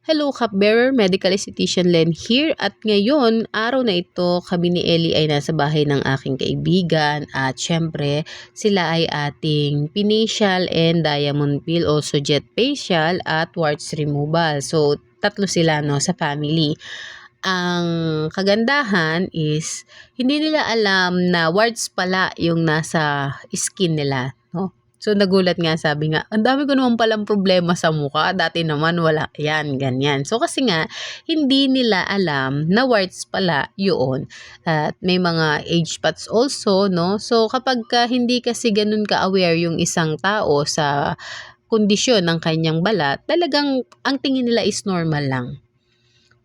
Hello Cupbearer, Medical Esthetician Len here at ngayon, araw na ito, kami ni Ellie ay nasa bahay ng aking kaibigan at syempre sila ay ating pinatial and diamond peel, also jet facial at warts removal. So tatlo sila sa family. Ang kagandahan is hindi nila alam na warts pala yung nasa skin nila, no? So nagulat nga, sabi nga, ang dami ko naman palang problema sa mukha. Dati naman wala yan, ganyan. So kasi nga, hindi nila alam na warts pala yun. At may mga age spots also, no? So kapag hindi kasi ganun ka-aware yung isang tao sa kondisyon ng kanyang balat, talagang ang tingin nila is normal lang.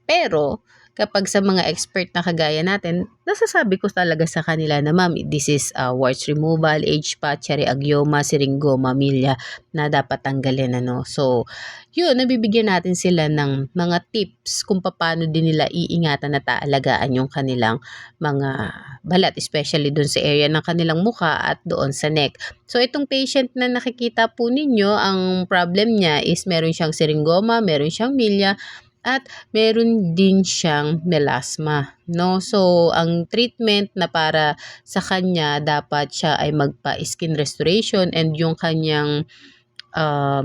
Pero kapag sa mga expert na kagaya natin, nasasabi ko talaga sa kanila na ma'am, this is warts removal, age spot, cherry-agioma, syringoma, milia na dapat tanggalin. So, yun, nabibigyan natin sila ng mga tips kung paano din nila iingatan at aalagaan yung kanilang mga balat, especially dun sa area ng kanilang mukha at doon sa neck. So, itong patient na nakikita po ninyo, ang problem niya is meron siyang syringoma, meron siyang milia, at meron din siyang melasma, no? So, ang treatment na para sa kanya, dapat siya ay magpa-skin restoration and yung kanyang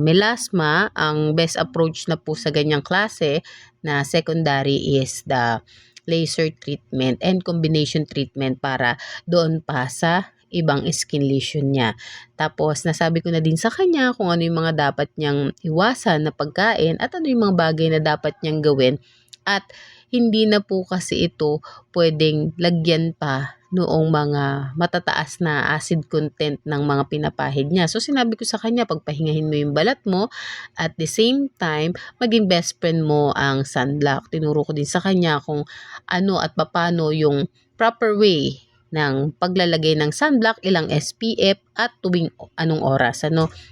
melasma, ang best approach na po sa ganyang klase na secondary is the laser treatment and combination treatment para doon pa sa ibang skin lesion niya. Tapos, nasabi ko na din sa kanya kung ano yung mga dapat niyang iwasan na pagkain at ano yung mga bagay na dapat niyang gawin. At hindi na po kasi ito pwedeng lagyan pa noong mga matataas na acid content ng mga pinapahid niya. So, sinabi ko sa kanya, pagpahingahin mo yung balat mo, at the same time, maging best friend mo ang sunblock. Tinuro ko din sa kanya kung ano at paano yung proper way ng paglalagay ng sunblock, ilang SPF at tuwing anong oras.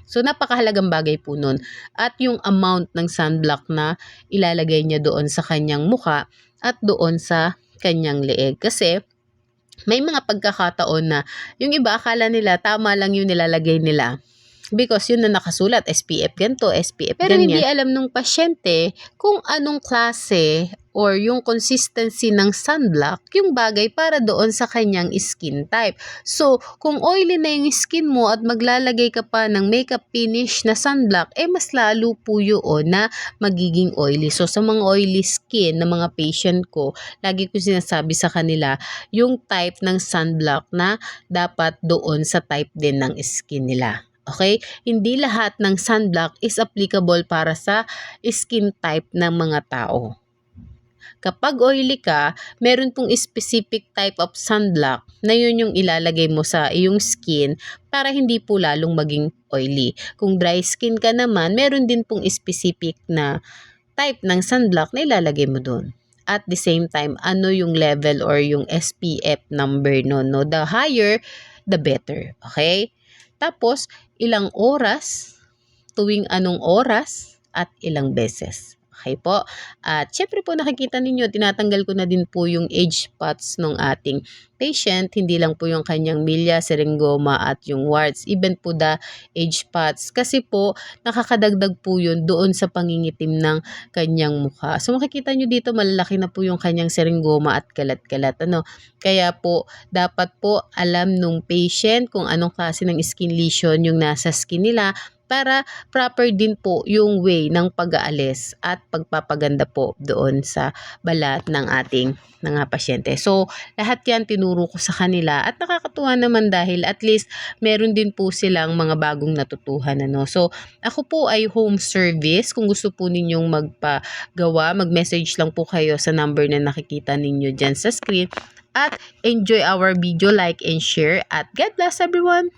So, napakahalagang bagay po nun. At yung amount ng sunblock na ilalagay niya doon sa kanyang muka at doon sa kanyang leeg. Kasi, may mga pagkakataon na yung iba akala nila tama lang yung nilalagay nila. Because yun na nakasulat, SPF ganito, SPF Pero ganyan. hindi alam nung pasyente kung anong klase or yung consistency ng sunblock yung bagay para doon sa kanyang skin type. So, kung oily na yung skin mo at maglalagay ka pa ng makeup finish na sunblock, mas lalo po yun na magiging oily. So, sa mga oily skin na mga patient ko, lagi ko sinasabi sa kanila yung type ng sunblock na dapat doon sa type din ng skin nila. Okay? Hindi lahat ng sunblock is applicable para sa skin type ng mga tao. Kapag oily ka, meron pong specific type of sunblock na yun yung ilalagay mo sa iyong skin para hindi po lalong maging oily. Kung dry skin ka naman, meron din pong specific na type ng sunblock na ilalagay mo doon. At the same time, ano yung level or yung SPF number no? The higher, the better. Okay? Tapos, ilang oras, tuwing anong oras, at ilang beses. Okay po? At syempre po nakikita ninyo, tinatanggal ko na din po yung age spots ng ating patient. Hindi lang po yung kanyang milia, syringoma at yung warts. Even po the age spots. Kasi po, nakakadagdag po yun doon sa pangingitim ng kanyang mukha. So makikita nyo dito, malalaki na po yung kanyang syringoma at kalat-kalat. Kaya po, dapat po alam nung patient kung anong klase ng skin lesion yung nasa skin nila para proper din po yung way ng pag-aalis at pagpapaganda po doon sa balat ng ating mga pasyente. So, lahat yan tinuro ko sa kanila at nakakatuwa naman dahil at least meron din po silang mga bagong natutuhan. So, ako po ay home service. Kung gusto po ninyong magpagawa, mag-message lang po kayo sa number na nakikita ninyo dyan sa screen. At enjoy our video, like and share. At God bless everyone!